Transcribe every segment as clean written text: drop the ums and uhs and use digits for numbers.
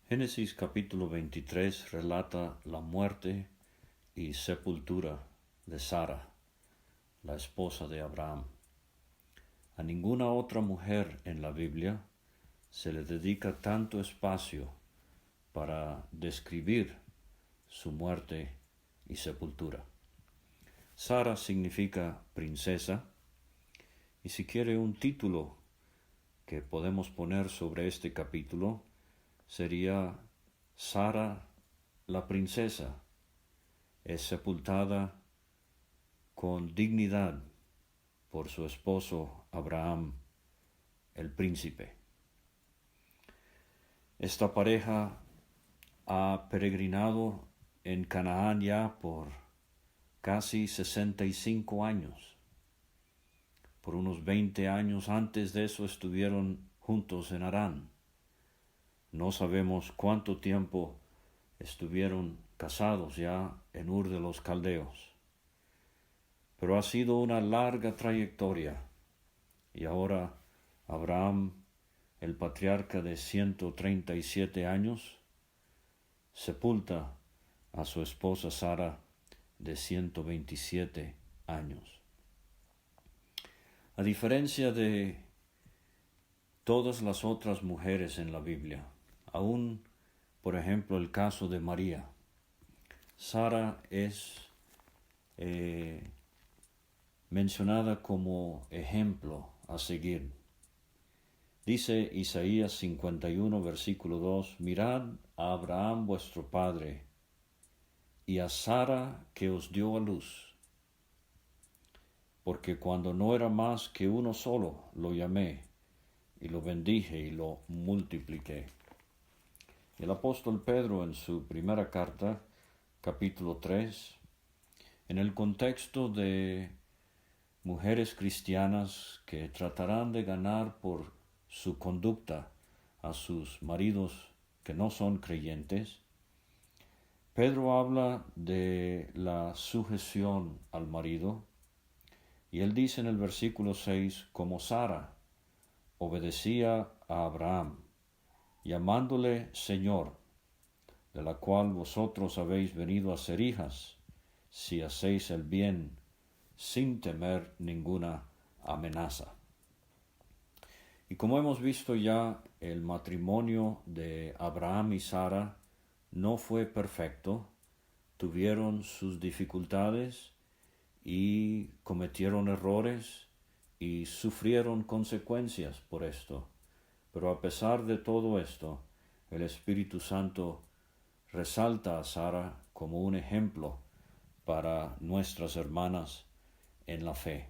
Génesis capítulo 23 relata la muerte y sepultura de Sara, la esposa de Abraham. A ninguna otra mujer en la Biblia se le dedica tanto espacio para describir su muerte y sepultura. Sara significa princesa, y si quiere un título que podemos poner sobre este capítulo, sería Sara la princesa es sepultada con dignidad por su esposo Abraham, el príncipe. Esta pareja ha peregrinado en Canaán ya por casi 65 años. Por unos 20 años antes de eso estuvieron juntos en Harán. No sabemos cuánto tiempo estuvieron casados ya en Ur de los Caldeos. Pero ha sido una larga trayectoria y ahora Abraham, el patriarca de 137 años, sepulta a su esposa Sara de 127 años. A diferencia de todas las otras mujeres en la Biblia, aún, por ejemplo, el caso de María, Sara es mencionada como ejemplo a seguir. Dice Isaías 51, versículo 2, mirad a Abraham vuestro padre y a Sara que os dio a luz, porque cuando no era más que uno solo, lo llamé y lo bendije y lo multipliqué. El apóstol Pedro en su primera carta, capítulo 3, en el contexto de mujeres cristianas que tratarán de ganar por su conducta a sus maridos que no son creyentes, Pedro habla de la sujeción al marido, y él dice en el versículo 6, como Sara obedecía a Abraham, llamándole Señor, de la cual vosotros habéis venido a ser hijas, si hacéis el bien, sin temer ninguna amenaza. Y como hemos visto ya, el matrimonio de Abraham y Sara no fue perfecto, tuvieron sus dificultades y cometieron errores y sufrieron consecuencias por esto. Pero a pesar de todo esto, el Espíritu Santo resalta a Sara como un ejemplo para nuestras hermanas en la fe.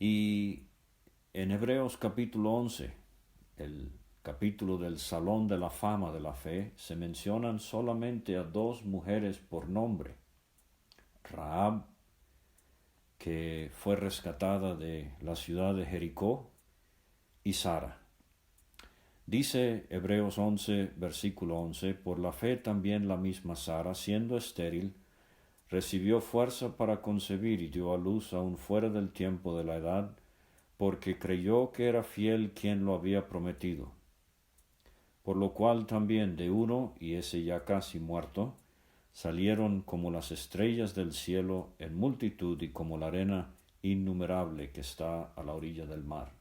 Y en Hebreos capítulo 11, el capítulo del Salón de la Fama de la Fe, se mencionan solamente a dos mujeres por nombre. Rahab, que fue rescatada de la ciudad de Jericó, y Sara. Dice Hebreos 11, versículo 11, por la fe también la misma Sara, siendo estéril, recibió fuerza para concebir y dio a luz aún fuera del tiempo de la edad, porque creyó que era fiel quien lo había prometido. Por lo cual también de uno, y ese ya casi muerto, salieron como las estrellas del cielo en multitud y como la arena innumerable que está a la orilla del mar.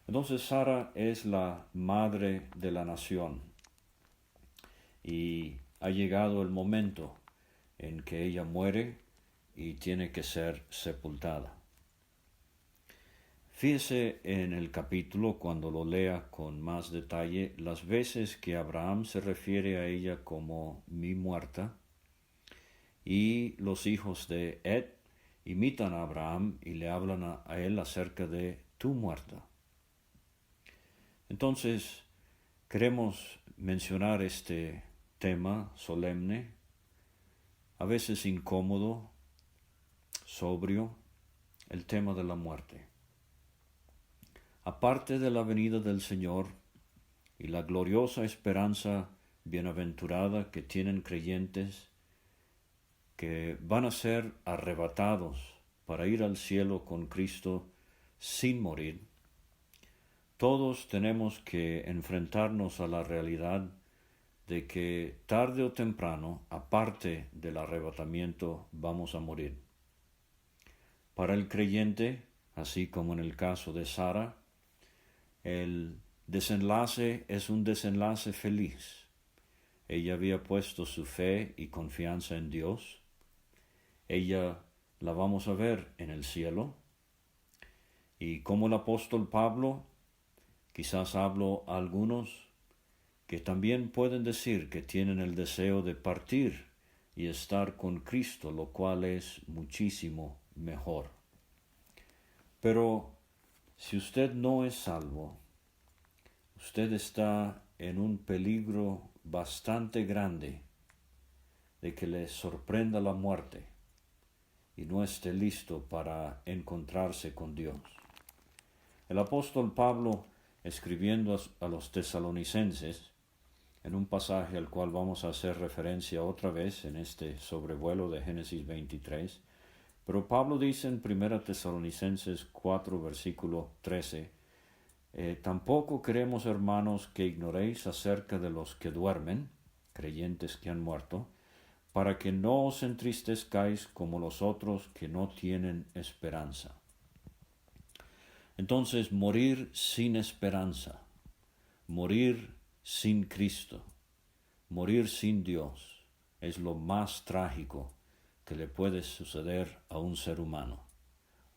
Entonces Sara es la madre de la nación y ha llegado el momento en que ella muere y tiene que ser sepultada. Fíjese en el capítulo, cuando lo lea con más detalle, las veces que Abraham se refiere a ella como mi muerta, y los hijos de Ed imitan a Abraham y le hablan a él acerca de tu muerta. Entonces, queremos mencionar este tema solemne, a veces incómodo, sobrio, el tema de la muerte. Aparte de la venida del Señor y la gloriosa esperanza bienaventurada que tienen creyentes que van a ser arrebatados para ir al cielo con Cristo sin morir, todos tenemos que enfrentarnos a la realidad de que tarde o temprano, aparte del arrebatamiento, vamos a morir. Para el creyente, así como en el caso de Sara, el desenlace es un desenlace feliz. Ella había puesto su fe y confianza en Dios. Ella la vamos a ver en el cielo. Y como el apóstol Pablo, quizás hablo a algunos que también pueden decir que tienen el deseo de partir y estar con Cristo, lo cual es muchísimo mejor. Pero si usted no es salvo, usted está en un peligro bastante grande de que le sorprenda la muerte y no esté listo para encontrarse con Dios. El apóstol Pablo, escribiendo a los tesalonicenses, en un pasaje al cual vamos a hacer referencia otra vez en este sobrevuelo de Génesis 23, pero Pablo dice en 1 Tesalonicenses 4, versículo 13, tampoco queremos, hermanos, que ignoréis acerca de los que duermen, creyentes que han muerto, para que no os entristezcáis como los otros que no tienen esperanza. Entonces, morir sin esperanza, morir sin Cristo, morir sin Dios, es lo más trágico que le puede suceder a un ser humano.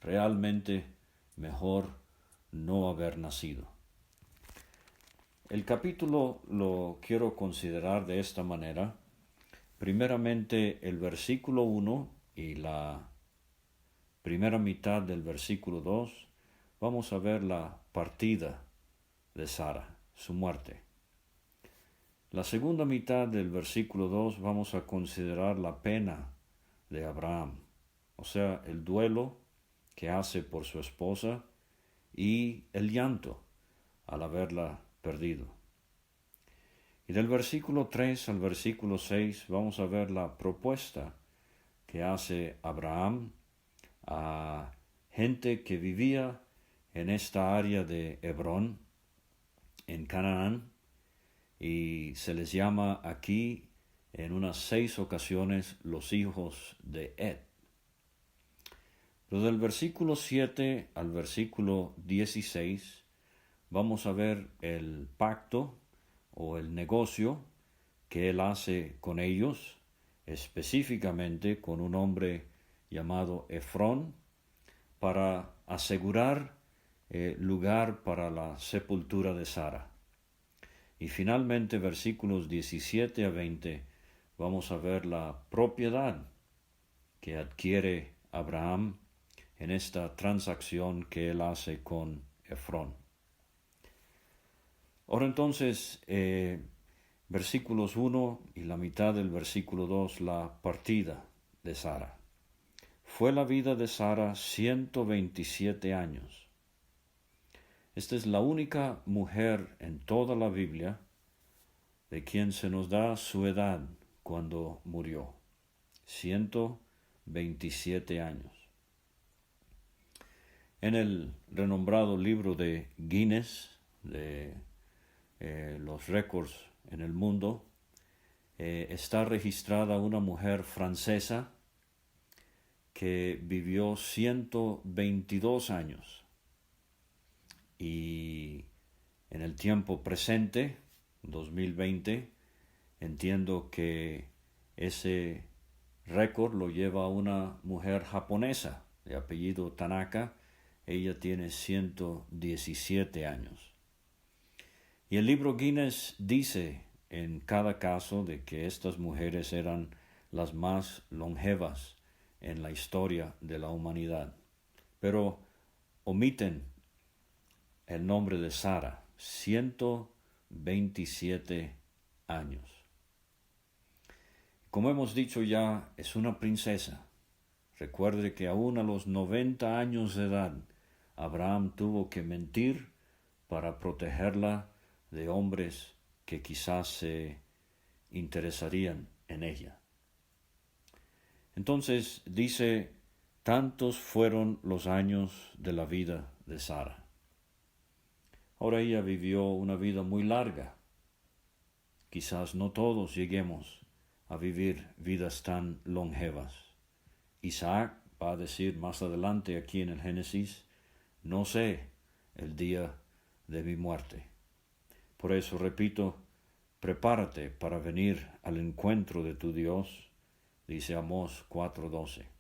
Realmente mejor no haber nacido. El capítulo lo quiero considerar de esta manera. Primeramente el versículo 1 y la primera mitad del versículo 2, vamos a ver la partida de Sara, su muerte. La segunda mitad del versículo 2 vamos a considerar la pena de Abraham, o sea, el duelo que hace por su esposa y el llanto al haberla perdido. Y del versículo 3 al versículo 6 vamos a ver la propuesta que hace Abraham a gente que vivía en esta área de Hebrón, en Canaán, y se les llama aquí en unas 6 ocasiones los hijos de Ed. Pero del versículo 7 al versículo 16 vamos a ver el pacto o el negocio que él hace con ellos, específicamente con un hombre llamado Efrón, para asegurar lugar para la sepultura de Sara. Y finalmente, versículos 17 a 20, vamos a ver la propiedad que adquiere Abraham en esta transacción que él hace con Efrón. Ahora entonces, versículos 1 y la mitad del versículo 2, la partida de Sara. Fue la vida de Sara 127 años. Esta es la única mujer en toda la Biblia de quien se nos da su edad cuando murió. 127 años. En el renombrado libro de Guinness, de los récords en el mundo, está registrada una mujer francesa que vivió 122 años. Y en el tiempo presente, 2020, entiendo que ese récord lo lleva una mujer japonesa de apellido Tanaka. Ella tiene 117 años. Y el libro Guinness dice en cada caso de que estas mujeres eran las más longevas en la historia de la humanidad. Pero omiten el nombre de Sara, 127 años. Como hemos dicho ya, es una princesa. Recuerde que aún a los 90 años de edad, Abraham tuvo que mentir para protegerla de hombres que quizás se interesarían en ella. Entonces dice, tantos fueron los años de la vida de Sara. Ahora ella vivió una vida muy larga. Quizás no todos lleguemos a vivir vidas tan longevas. Isaac va a decir más adelante aquí en el Génesis, no sé el día de mi muerte. Por eso repito, prepárate para venir al encuentro de tu Dios, dice Amós 4:12.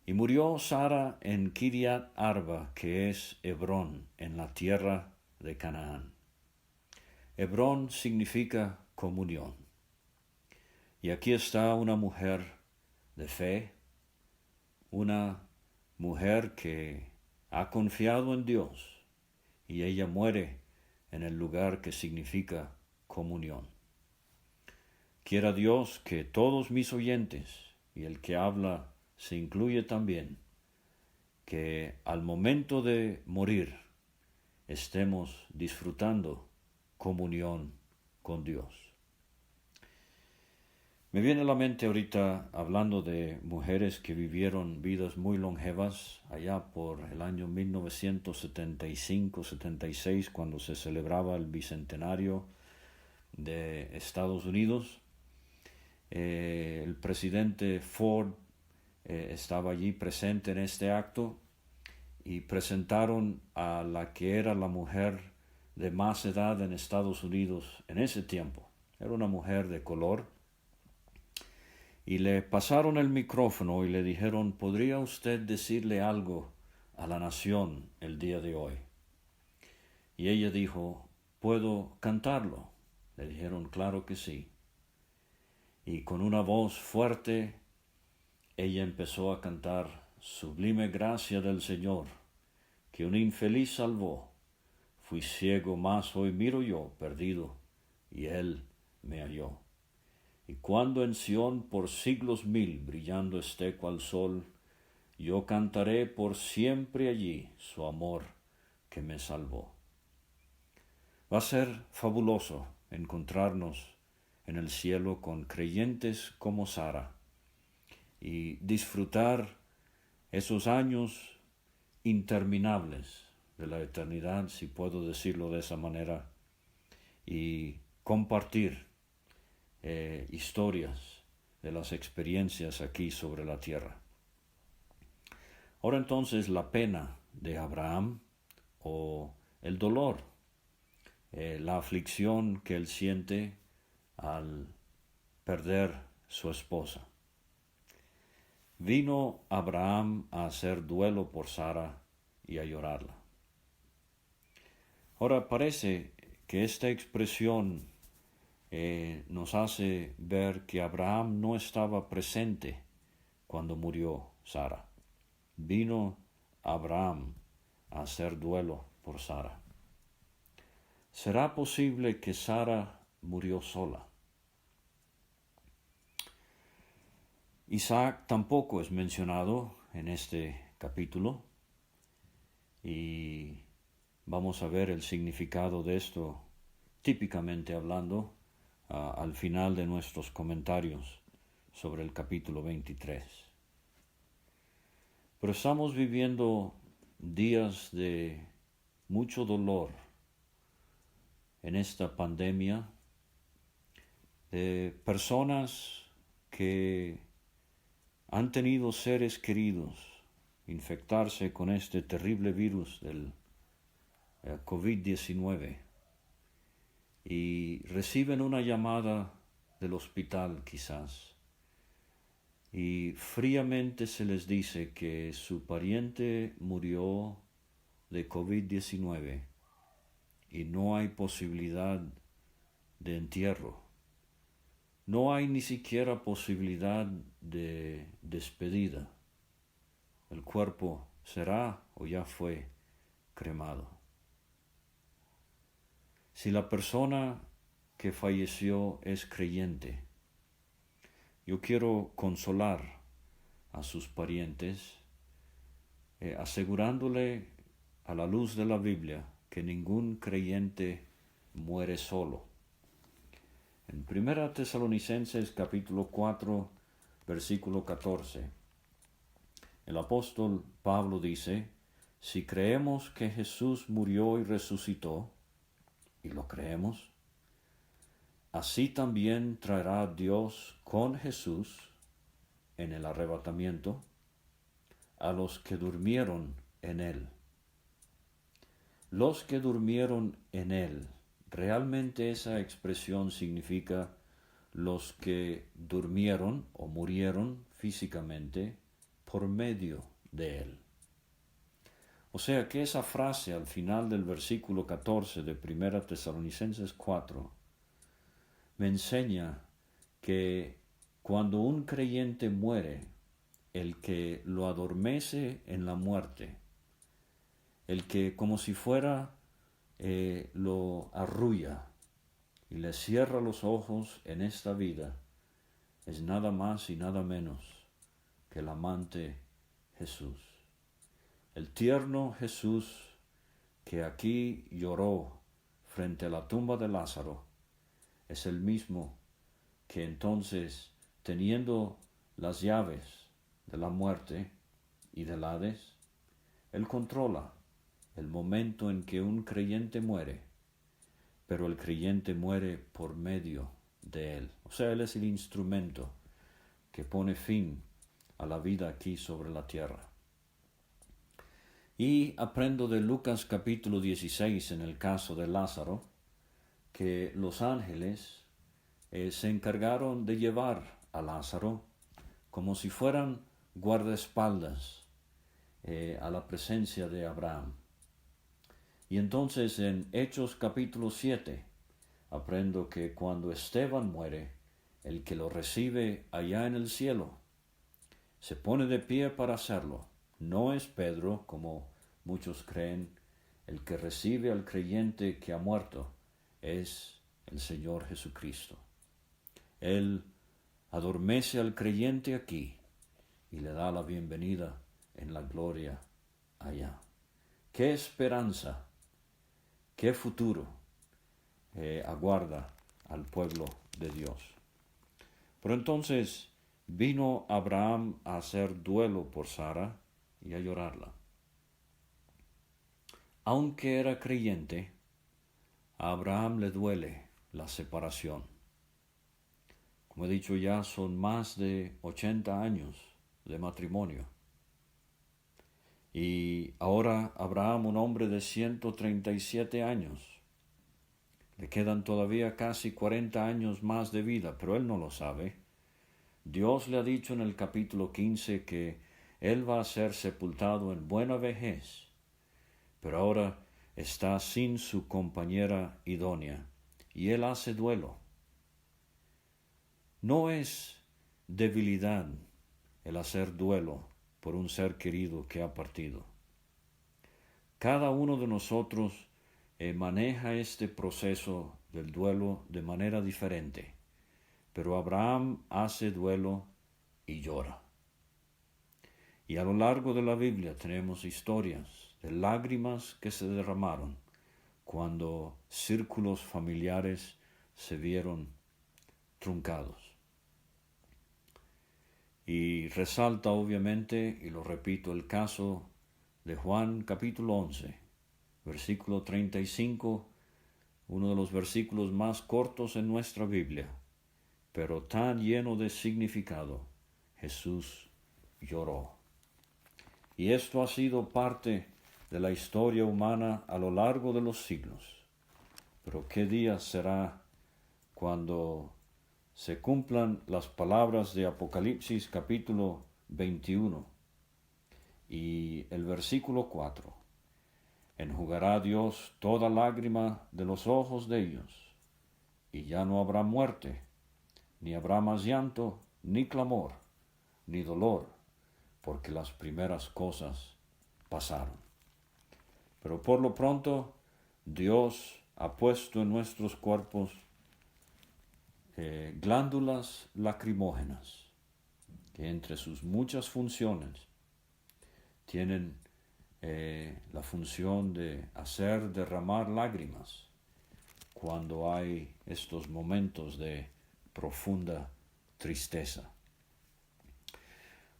Y murió Sara en Kiriat Arba, que es Hebrón, en la tierra de Canaán. Hebrón significa comunión. Y aquí está una mujer de fe, una mujer que ha confiado en Dios, y ella muere en el lugar que significa comunión. Quiera Dios que todos mis oyentes, y el que habla se incluye también, que al momento de morir estemos disfrutando comunión con Dios. Me viene a la mente ahorita, hablando de mujeres que vivieron vidas muy longevas, allá por el año 1975-76, cuando se celebraba el bicentenario de Estados Unidos. El presidente Ford estaba allí presente en este acto y presentaron a la que era la mujer de más edad en Estados Unidos en ese tiempo. Era una mujer de color. Y le pasaron el micrófono y le dijeron, ¿podría usted decirle algo a la nación el día de hoy? Y ella dijo, ¿puedo cantarlo? Le dijeron, claro que sí. Y con una voz fuerte, ella empezó a cantar, Sublime gracia del Señor, que un infeliz salvó. Fui ciego, mas hoy miro yo, perdido, y Él me halló. Y cuando en Sión por siglos 1000 brillando esté cual sol, yo cantaré por siempre allí su amor que me salvó. Va a ser fabuloso encontrarnos en el cielo con creyentes como Sara y disfrutar esos años interminables de la eternidad, si puedo decirlo de esa manera, y compartir historias de las experiencias aquí sobre la tierra. Ahora entonces la pena de Abraham o el dolor, la aflicción que él siente al perder su esposa. Vino Abraham a hacer duelo por Sara y a llorarla. Ahora parece que esta expresión nos hace ver que Abraham no estaba presente cuando murió Sara. Vino Abraham a hacer duelo por Sara. ¿Será posible que Sara murió sola? Isaac tampoco es mencionado en este capítulo y vamos a ver el significado de esto, típicamente hablando, al final de nuestros comentarios sobre el capítulo 23. Pero estamos viviendo días de mucho dolor en esta pandemia, de personas que han tenido seres queridos infectarse con este terrible virus del COVID-19 y reciben una llamada del hospital quizás y fríamente se les dice que su pariente murió de COVID-19 y no hay posibilidad de entierro. No hay ni siquiera posibilidad de despedida. El cuerpo será o ya fue cremado. Si la persona que falleció es creyente, yo quiero consolar a sus parientes, asegurándole a la luz de la Biblia que ningún creyente muere solo. En 1 Tesalonicenses capítulo 4, versículo 14, el apóstol Pablo dice, si creemos que Jesús murió y resucitó, y lo creemos, así también traerá Dios con Jesús en el arrebatamiento a los que durmieron en él. Los que durmieron en él, realmente esa expresión significa los que durmieron o murieron físicamente por medio de él. O sea que esa frase al final del versículo 14 de 1 Tesalonicenses 4 me enseña que cuando un creyente muere, el que lo adormece en la muerte, el que como si fuera lo arrulla y le cierra los ojos en esta vida, es nada más y nada menos que el amante Jesús. El tierno Jesús que aquí lloró frente a la tumba de Lázaro es el mismo que entonces, teniendo las llaves de la muerte y del Hades, Él controla el momento en que un creyente muere, pero el creyente muere por medio de Él. O sea, Él es el instrumento que pone fin a la vida aquí sobre la tierra. Y aprendo de Lucas capítulo 16 en el caso de Lázaro, que los ángeles se encargaron de llevar a Lázaro como si fueran guardaespaldas a la presencia de Abraham. Y entonces en Hechos capítulo 7 aprendo que cuando Esteban muere, el que lo recibe allá en el cielo se pone de pie para hacerlo. No es Pedro, como muchos creen. El que recibe al creyente que ha muerto es el Señor Jesucristo. Él adormece al creyente aquí y le da la bienvenida en la gloria allá. ¡Qué esperanza! ¡Qué futuro aguarda al pueblo de Dios! Pero entonces vino Abraham a hacer duelo por Sara y a llorarla. Aunque era creyente, a Abraham le duele la separación. Como he dicho ya, son más de 80 años de matrimonio. Y ahora Abraham, un hombre de 137 años, le quedan todavía casi 40 años más de vida, pero él no lo sabe. Dios le ha dicho en el capítulo 15 que él va a ser sepultado en buena vejez, pero ahora está sin su compañera idónea, y él hace duelo. No es debilidad el hacer duelo por un ser querido que ha partido. Cada uno de nosotros maneja este proceso del duelo de manera diferente, pero Abraham hace duelo y llora. Y a lo largo de la Biblia tenemos historias de lágrimas que se derramaron cuando círculos familiares se vieron truncados. Y resalta obviamente, y lo repito, el caso de Juan capítulo 11, versículo 35, uno de los versículos más cortos en nuestra Biblia, pero tan lleno de significado. Jesús lloró. Y esto ha sido parte de la historia humana a lo largo de los siglos. Pero ¿qué día será cuando se cumplan las palabras de Apocalipsis capítulo 21 y el versículo 4? Enjugará Dios toda lágrima de los ojos de ellos, y ya no habrá muerte, ni habrá más llanto, ni clamor, ni dolor, porque las primeras cosas pasaron. Pero por lo pronto, Dios ha puesto en nuestros cuerpos glándulas lacrimógenas, que entre sus muchas funciones tienen la función de hacer derramar lágrimas cuando hay estos momentos de profunda tristeza.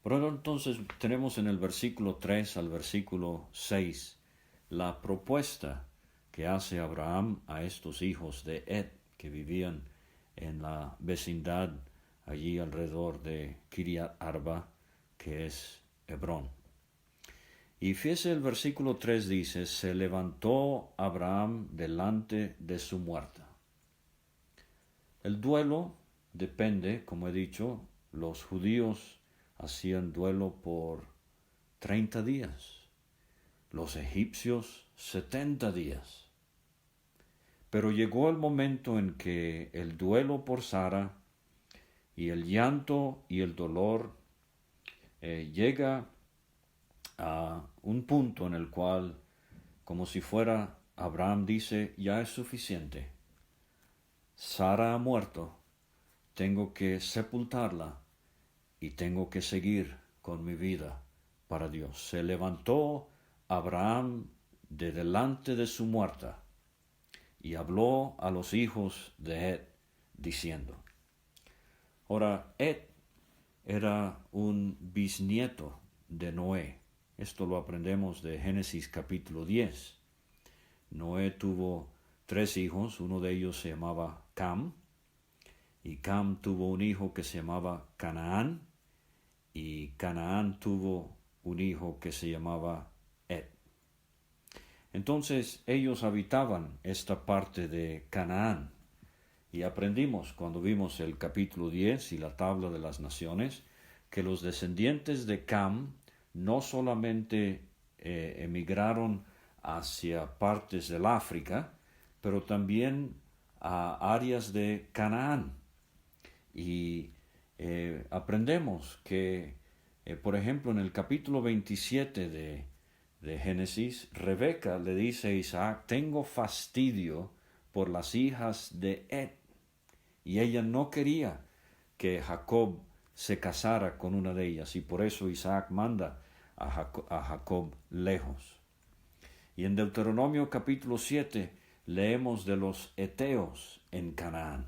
Pero entonces tenemos en el versículo 3 al versículo 6 la propuesta que hace Abraham a estos hijos de Ed que vivían en la vecindad allí alrededor de Kiriat Arba, que es Hebrón. Y fíjese el versículo 3 dice, se levantó Abraham delante de su muerta. El duelo depende, como he dicho, los judíos hacían duelo por 30 días, los egipcios 70 días. Pero llegó el momento en que el duelo por Sara y el llanto y el dolor llega a un punto en el cual, como si fuera, Abraham dice, ya es suficiente. Sara ha muerto, tengo que sepultarla y tengo que seguir con mi vida para Dios. Se levantó Abraham de delante de su muerta y habló a los hijos de Ed, diciendo. Ahora, Ed era un bisnieto de Noé. Esto lo aprendemos de Génesis capítulo 10. Noé tuvo 3 hijos, uno de ellos se llamaba Cam, y Cam tuvo un hijo que se llamaba Canaán, y Canaán tuvo un hijo que se llamaba Ed. Entonces ellos habitaban esta parte de Canaán, y aprendimos cuando vimos el capítulo 10 y la tabla de las naciones, que los descendientes de Cam no solamente emigraron hacia partes del África, pero también a áreas de Canaán. Y aprendemos que, por ejemplo, en el capítulo 27 de Génesis, Rebeca le dice a Isaac, tengo fastidio por las hijas de Ed. Y ella no quería que Jacob se casara con una de ellas, y por eso Isaac manda a Jacob lejos. Y en Deuteronomio capítulo 7 leemos de los heteos en Canaán.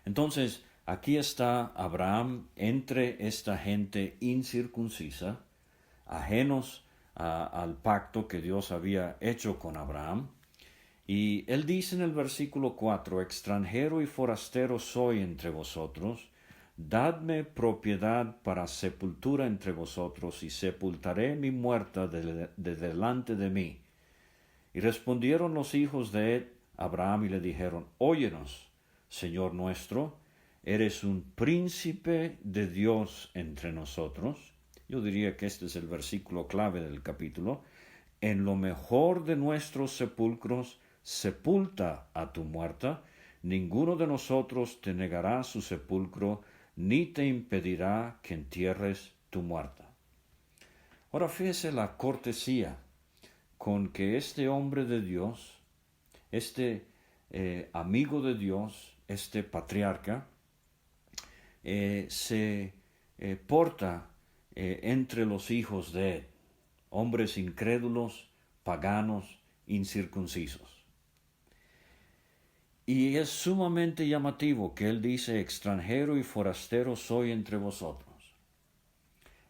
Entonces, aquí está Abraham entre esta gente incircuncisa, ajenos al pacto que Dios había hecho con Abraham. Y él dice en el versículo 4, extranjero y forastero soy entre vosotros, dadme propiedad para sepultura entre vosotros, y sepultaré mi muerta de delante de mí. Y respondieron los hijos de Ed a Abraham y le dijeron, óyenos, Señor nuestro, eres un príncipe de Dios entre nosotros. Yo diría que este es el versículo clave del capítulo. En lo mejor de nuestros sepulcros, sepulta a tu muerta, ninguno de nosotros te negará su sepulcro, ni te impedirá que entierres tu muerta. Ahora fíjese la cortesía con que este hombre de Dios, este amigo de Dios, este patriarca, se porta entre los hijos de Ed, hombres incrédulos, paganos, incircuncisos. Y es sumamente llamativo que él dice, extranjero y forastero soy entre vosotros.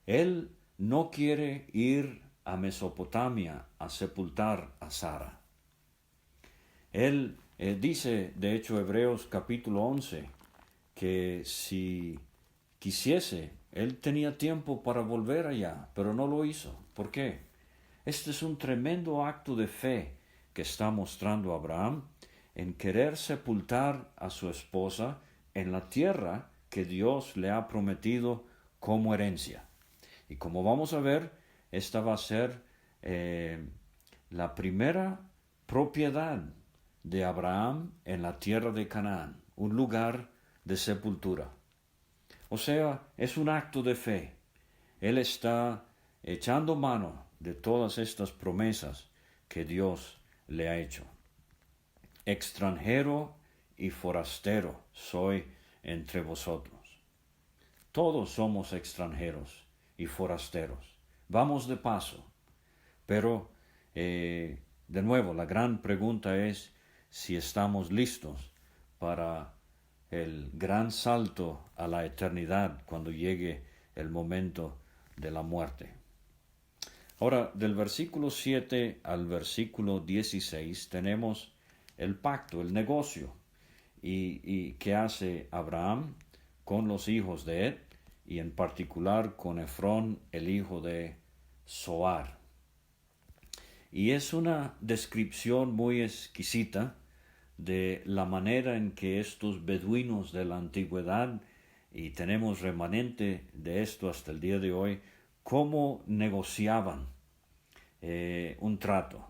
Él no quiere ir a Mesopotamia a sepultar a Sara. Él dice, de hecho, Hebreos capítulo 11, que si quisiese, él tenía tiempo para volver allá, pero no lo hizo. ¿Por qué? Este es un tremendo acto de fe que está mostrando Abraham en querer sepultar a su esposa en la tierra que Dios le ha prometido como herencia. Y como vamos a ver, esta va a ser la primera propiedad de Abraham en la tierra de Canaán, un lugar de sepultura. O sea, es un acto de fe. Él está echando mano de todas estas promesas que Dios le ha hecho. Extranjero y forastero soy entre vosotros. Todos somos extranjeros y forasteros. Vamos de paso. Pero, de nuevo, la gran pregunta es si estamos listos para el gran salto a la eternidad cuando llegue el momento de la muerte. Ahora, del versículo 7 al versículo 16 tenemos el pacto, el negocio, y que hace Abraham con los hijos de Ed, y en particular con Efrón, el hijo de Zoar. Y es una descripción muy exquisita de la manera en que estos beduinos de la antigüedad, y tenemos remanente de esto hasta el día de hoy, cómo negociaban un trato.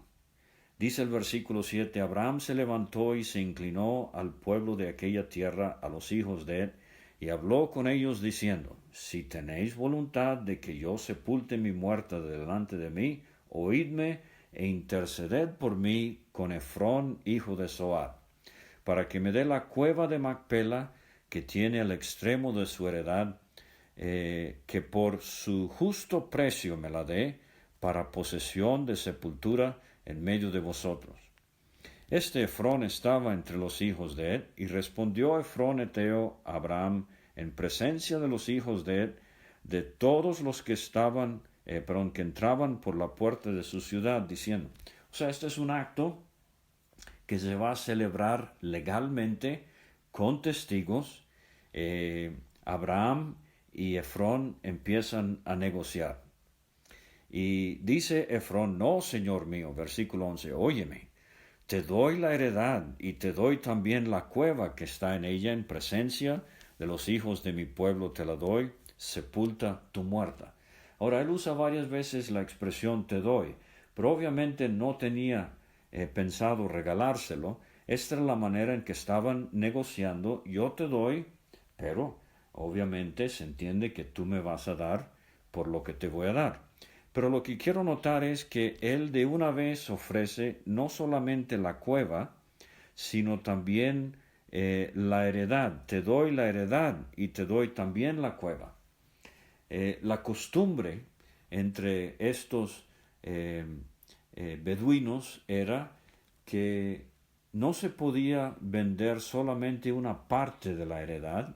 Dice el versículo 7, Abraham se levantó y se inclinó al pueblo de aquella tierra, a los hijos de Ed, y habló con ellos diciendo, si tenéis voluntad de que yo sepulte mi muerta delante de mí, oídme e interceded por mí con Efrón, hijo de Zoar, para que me dé la cueva de Macpela, que tiene al extremo de su heredad, que por su justo precio me la dé, para posesión de sepultura en medio de vosotros. Este Efrón estaba entre los hijos de Ed, y respondió Efrón heteo a Abraham en presencia de los hijos de Ed, de todos los que que entraban por la puerta de su ciudad, diciendo, o sea, este es un acto que se va a celebrar legalmente con testigos. Abraham y Efrón empiezan a negociar. Y dice Efrón, no, señor mío, versículo 11, óyeme, te doy la heredad y te doy también la cueva que está en ella, en presencia de los hijos de mi pueblo te la doy, sepulta tu muerta. Ahora, él usa varias veces la expresión te doy, pero obviamente no tenía pensado regalárselo. Esta era la manera en que estaban negociando, yo te doy, pero obviamente se entiende que tú me vas a dar por lo que te voy a dar. Pero lo que quiero notar es que él de una vez ofrece no solamente la cueva, sino también la heredad. Te doy la heredad y te doy también la cueva. La costumbre entre estos beduinos era que no se podía vender solamente una parte de la heredad,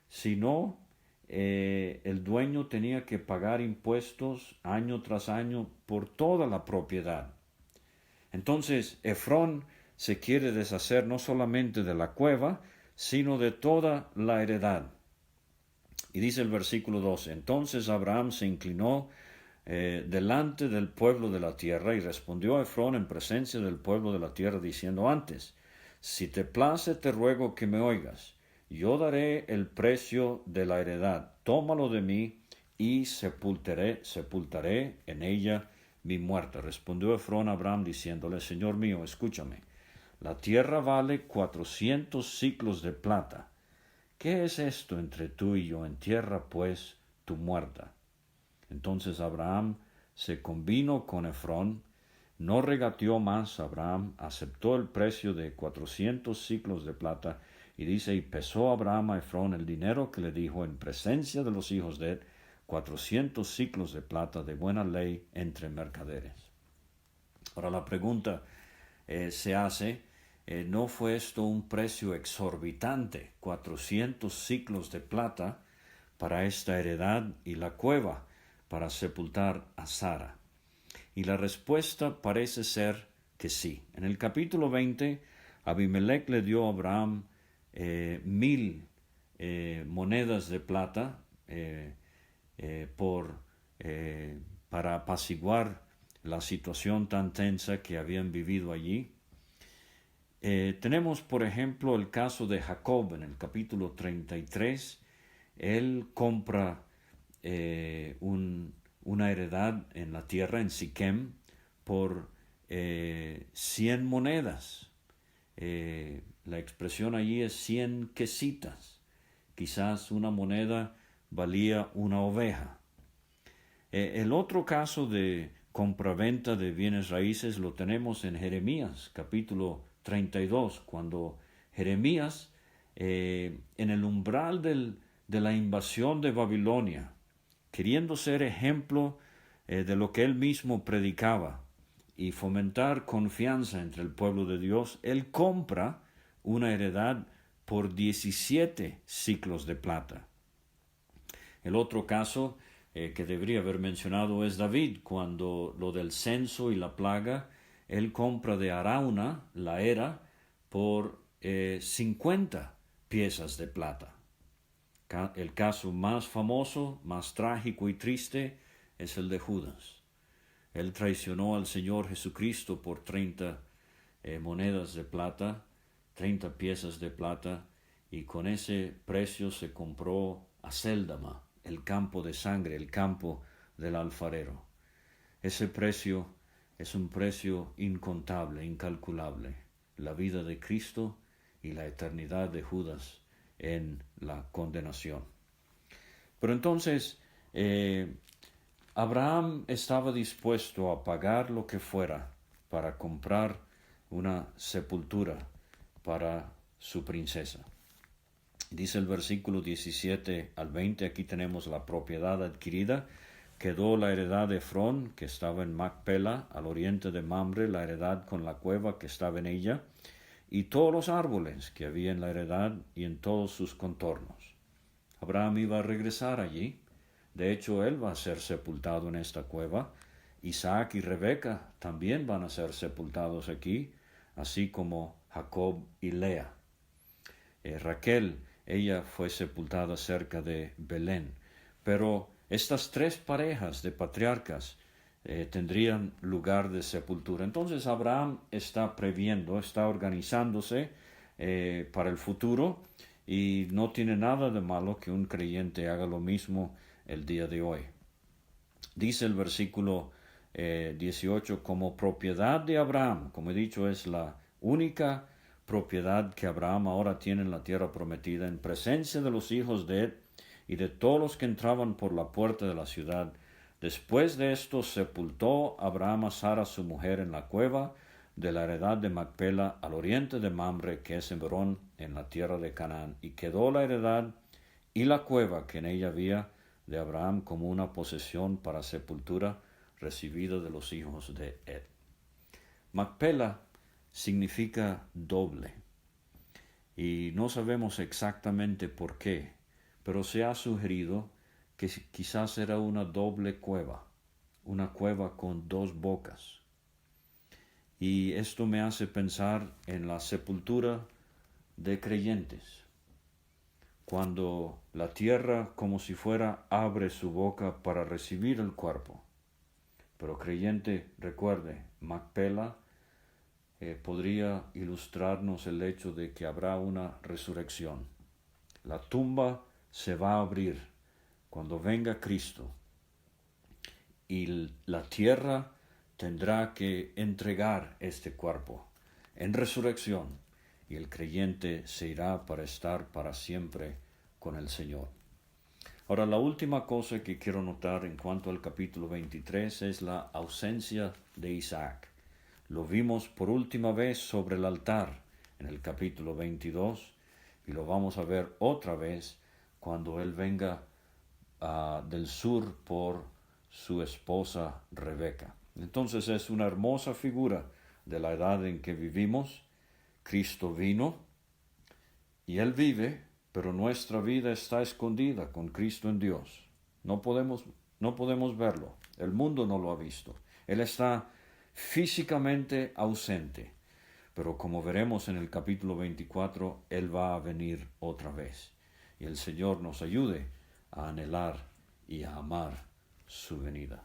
sino el dueño tenía que pagar impuestos año tras año por toda la propiedad. Entonces Efrón se quiere deshacer no solamente de la cueva, sino de toda la heredad. Y dice el versículo 12, entonces Abraham se inclinó delante del pueblo de la tierra y respondió a Efrón en presencia del pueblo de la tierra diciendo antes, si te place te ruego que me oigas, yo daré el precio de la heredad, tómalo de mí y sepultaré en ella mi muerta. Respondió Efrón a Abraham diciéndole, Señor mío, escúchame, la tierra vale 400 siclos de plata. ¿Qué es esto entre tú y yo? Entierra pues tu muerta. Entonces Abraham se convino con Efrón, no regateó más. Abraham aceptó el precio de 400 siclos de plata, y dice, y pesó Abraham a Efrón el dinero que le dijo en presencia de los hijos de Ed, 400 siclos de plata de buena ley entre mercaderes. Ahora la pregunta se hace, ¿no fue esto un precio exorbitante? 400 siclos de plata para esta heredad y la cueva para sepultar a Sara. Y la respuesta parece ser que sí. En el capítulo 20, Abimelech le dio a Abraham 1000 monedas de plata para apaciguar la situación tan tensa que habían vivido allí. Tenemos, por ejemplo, el caso de Jacob en el capítulo 33. Él compra una heredad en la tierra, en Siquem, por 100 monedas. La expresión allí es 100 quesitas. Quizás una moneda valía una oveja. El otro caso de compraventa de bienes raíces lo tenemos en Jeremías, capítulo 32, cuando Jeremías, en el umbral de la invasión de Babilonia, queriendo ser ejemplo de lo que él mismo predicaba y fomentar confianza entre el pueblo de Dios, él compra una heredad por 17 siclos de plata. El otro caso que debería haber mencionado es David, cuando lo del censo y la plaga, él compra de Arauna, la era, por 50 piezas de plata. El caso más famoso, más trágico y triste es el de Judas. Él traicionó al Señor Jesucristo por 30 monedas de plata, 30 piezas de plata, y con ese precio se compró Acéldama, el campo de sangre, el campo del alfarero. Ese precio es un precio incontable, incalculable, la vida de Cristo y la eternidad de Judas en la condenación. Pero entonces, Abraham estaba dispuesto a pagar lo que fuera para comprar una sepultura para su princesa. Dice el versículo 17 al 20, aquí tenemos la propiedad adquirida. Quedó la heredad de Efrón, que estaba en Macpela, al oriente de Mamre, la heredad con la cueva que estaba en ella, y todos los árboles que había en la heredad y en todos sus contornos. Abraham iba a regresar allí. De hecho, él va a ser sepultado en esta cueva. Isaac y Rebeca también van a ser sepultados aquí, así como Jacob y Lea. Raquel, ella fue sepultada cerca de Belén. Pero estas tres parejas de patriarcas tendrían lugar de sepultura. Entonces Abraham está previendo, está organizándose para el futuro, y no tiene nada de malo que un creyente haga lo mismo el día de hoy. Dice el versículo 18, como propiedad de Abraham, como he dicho, es la única propiedad que Abraham ahora tiene en la tierra prometida, en presencia de los hijos de él y de todos los que entraban por la puerta de la ciudad. Después de esto sepultó Abraham a Sara su mujer en la cueva de la heredad de Macpela al oriente de Mamre, que es Hebrón, en la tierra de Canaán, y quedó la heredad y la cueva que en ella había de Abraham como una posesión para sepultura recibida de los hijos de Ed. Macpela significa doble, y no sabemos exactamente por qué, pero se ha sugerido que quizás era una doble cueva, una cueva con dos bocas. Y esto me hace pensar en la sepultura de creyentes, cuando la tierra como si fuera abre su boca para recibir el cuerpo. Pero creyente, recuerde, Macpela podría ilustrarnos el hecho de que habrá una resurrección. La tumba se va a abrir cuando venga Cristo, y la tierra tendrá que entregar este cuerpo en resurrección, y el creyente se irá para estar para siempre con el Señor. Ahora, la última cosa que quiero notar en cuanto al capítulo 23 es la ausencia de Isaac. Lo vimos por última vez sobre el altar en el capítulo 22, y lo vamos a ver otra vez cuando él venga del sur por su esposa Rebeca. Entonces es una hermosa figura de la edad en que vivimos. Cristo vino y Él vive, pero nuestra vida está escondida con Cristo en Dios. No podemos verlo. El mundo no lo ha visto. Él está físicamente ausente, pero como veremos en el capítulo 24, Él va a venir otra vez. Y el Señor nos ayude a anhelar y a amar su venida.